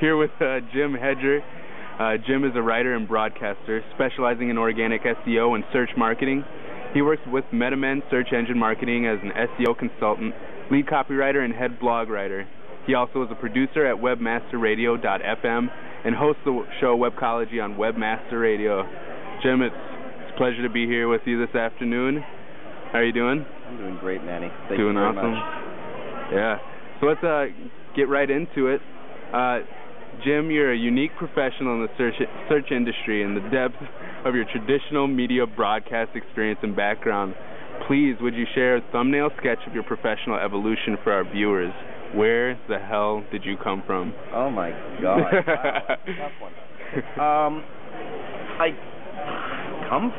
here with Jim Hedger. Jim is a writer and broadcaster specializing in organic SEO and search marketing. He works with Metamend search engine marketing as an SEO consultant, lead copywriter, and head blog writer. He also is a producer at webmasterradio.fm and hosts the show Webcology on Webmaster Radio. Jim, it's a pleasure to be here with you this afternoon. How are you doing? I'm doing great, Manny. Thank you very much. Yeah. So let's get right into it. Jim, you're a unique professional in the search industry in the depth of your traditional media broadcast experience and background. Please, would you share a thumbnail sketch of your professional evolution for our viewers? Where the hell did you come from? Oh my God! Wow. Tough one. I come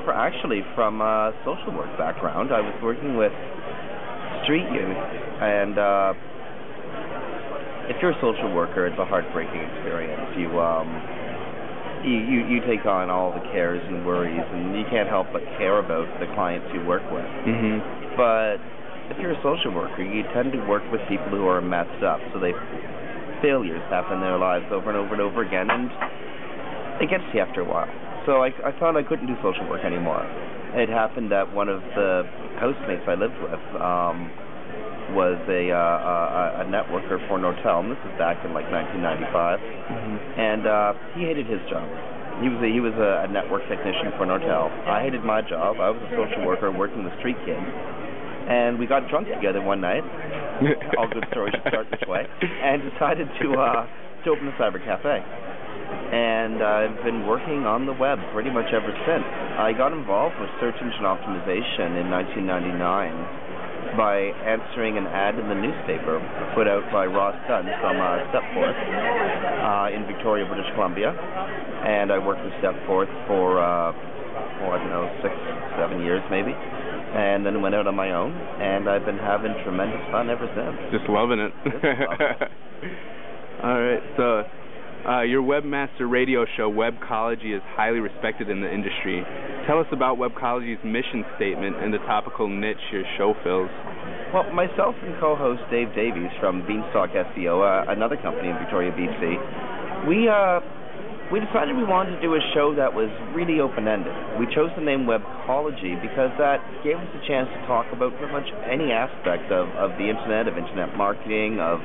from a social work background. I was working with street youth, and if you're a social worker, it's a heartbreaking experience. You take on all the cares and worries, and you can't help but care about the clients you work with. Mm-hmm. But if you're a social worker, you tend to work with people who are messed up, so failures happen in their lives over and over and over again, and it gets to you after a while. So I thought I couldn't do social work anymore. It happened that one of the housemates I lived with was a networker for an hotel, and this was back in like 1995. Mm-hmm. And he hated his job. He was a network technician for an hotel. I hated my job. I was a social worker working with street kids, and we got drunk together one night. All good stories should start this way. And decided to open a cyber cafe. And I've been working on the web pretty much ever since. I got involved with search engine optimization in 1999. By answering an ad in the newspaper put out by Ross Dunn from Stepforth in Victoria, British Columbia. And I worked with Stepforth for, 6-7 years maybe. And then went out on my own, and I've been having tremendous fun ever since. Just loving it. All right, so your Webmaster Radio show, Webcology, is highly respected in the industry. Tell us about Webcology's mission statement and the topical niche your show fills. Well, myself and co-host Dave Davies from Beanstalk SEO, another company in Victoria, BC, we decided we wanted to do a show that was really open-ended. We chose the name Webcology because that gave us a chance to talk about pretty much any aspect of the internet, of internet marketing, of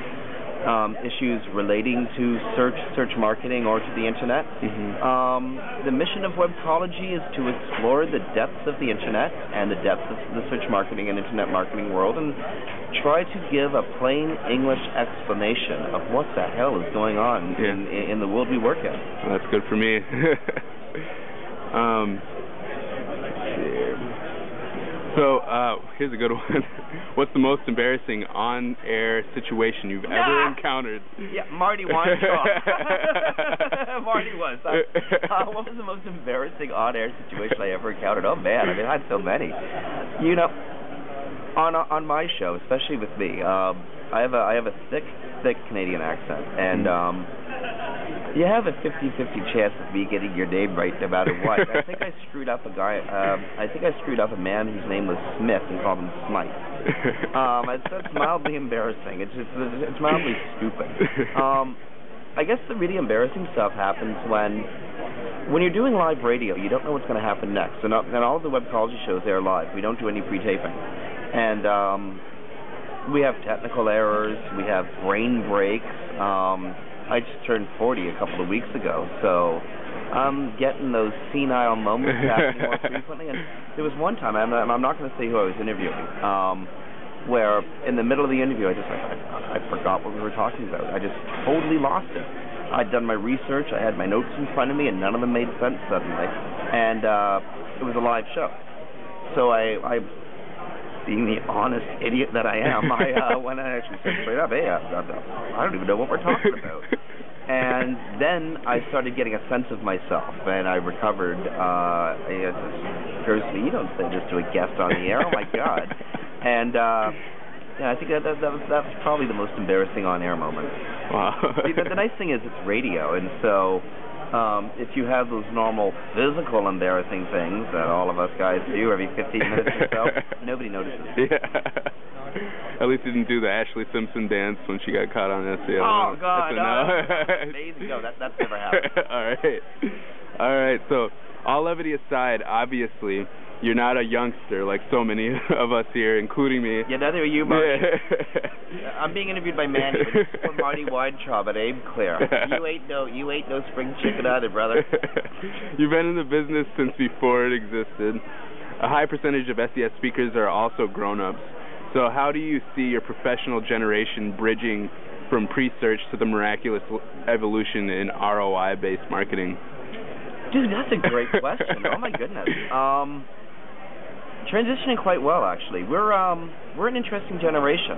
issues relating to search marketing or to the internet. Mm-hmm. The mission of Webcology is to explore the depths of the internet and the depths of the search marketing and internet marketing world, and try to give a plain English explanation of what the hell is going on in the world we work in. Well, that's good for me. So, here's a good one. What's the most embarrassing on-air situation you've ever encountered? Yeah, Marty Weintraub. Marty was. What was the most embarrassing on-air situation I ever encountered? Oh, man, I mean, I had so many. You know, on my show, especially with me, I have a thick Canadian accent, and you have a 50-50 chance of me getting your name right no matter what. I think I screwed up a man whose name was Smith and called him Smite. That's mildly embarrassing. It's mildly stupid. I guess the really embarrassing stuff happens when you're doing live radio. You don't know what's going to happen next. And all of the Webcology shows, they're live. We don't do any pre-taping. And we have technical errors. We have brain breaks. I just turned 40 a couple of weeks ago, so I'm getting those senile moments happening more frequently. And there was one time, I'm not going to say who I was interviewing, where in the middle of the interview, I forgot what we were talking about. I just totally lost it. I'd done my research, I had my notes in front of me, and none of them made sense suddenly. And it was a live show. So I being the honest idiot that I am, when I actually said straight up, hey, I don't even know what we're talking about. And then I started getting a sense of myself, and I recovered. It occurs to me, you don't say this to a guest on the air, oh my God. And I think that was probably the most embarrassing on-air moment. Wow. See, but the nice thing is it's radio, and so if you have those normal physical embarrassing things that all of us guys do every 15 minutes or so, nobody notices. Yeah. At least you didn't do the Ashley Simpson dance when she got caught on SEO. Oh, God. No. Amazing. No, that's never happened. All right. So, all levity aside, obviously, you're not a youngster like so many of us here, including me. Yeah, neither are you, Marty. I'm being interviewed by Manny, but Marty Weintraub at aimClear. You ain't no spring chicken either, brother. You've been in the business since before it existed. A high percentage of SES speakers are also grown-ups. So how do you see your professional generation bridging from pre-search to the miraculous evolution in ROI-based marketing? Dude, that's a great question. Oh, my goodness. Transitioning quite well, actually. We're an interesting generation.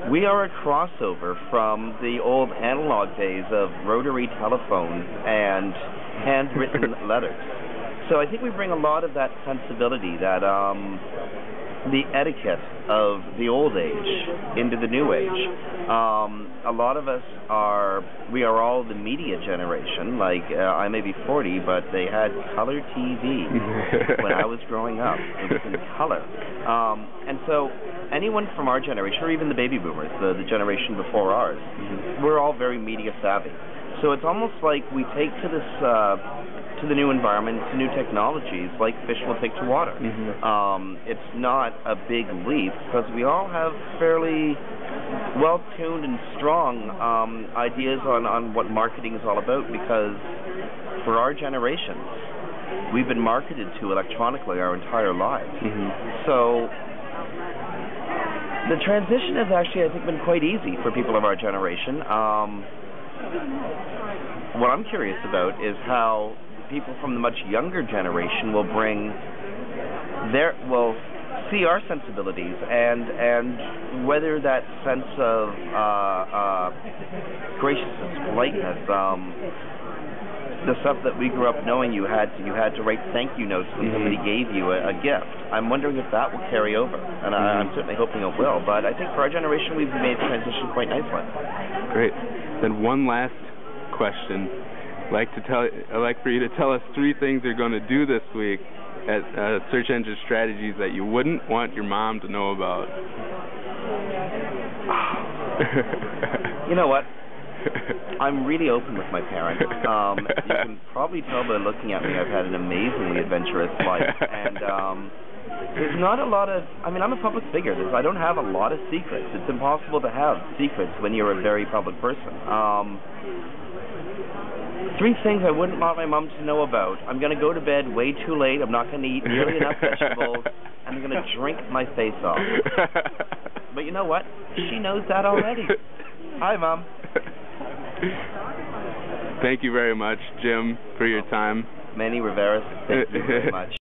We are a crossover from the old analog days of rotary telephones and handwritten letters. So I think we bring a lot of that sensibility, that the etiquette of the old age into the new age. A lot of us we are all the media generation. Like, I may be 40, but they had color TV when I was growing up. It was in color. And so anyone from our generation, or even the baby boomers, the generation before ours, we're all very media savvy. So it's almost like we take to this to the new environment, to new technologies, like fish will take to water. It's not a big leap, because we all have fairly well-tuned and strong ideas on what marketing is all about, because for our generations, we've been marketed to electronically our entire lives. So the transition has actually, I think, been quite easy for people of our generation. What I'm curious about is how people from the much younger generation will see our sensibilities, and whether that sense of graciousness, politeness, the stuff that we grew up knowing you had to write thank you notes when somebody gave you a gift. I'm wondering if that will carry over, and I'm certainly hoping it will. But I think for our generation, we've made the transition quite nicely. Great. Then one last question. I'd like for you to tell us 3 things you're going to do this week at Search Engine Strategies that you wouldn't want your mom to know about. You know what? I'm really open with my parents. You can probably tell by looking at me I've had an amazingly adventurous life. And there's not a lot of... I'm a public figure. I don't have a lot of secrets. It's impossible to have secrets when you're a very public person. 3 things I wouldn't want my mom to know about. I'm going to go to bed way too late. I'm not going to eat nearly enough vegetables. And I'm going to drink my face off. But you know what? She knows that already. Hi, Mom. Thank you very much, Jim, for your time. Manny Rivera, thank you very much.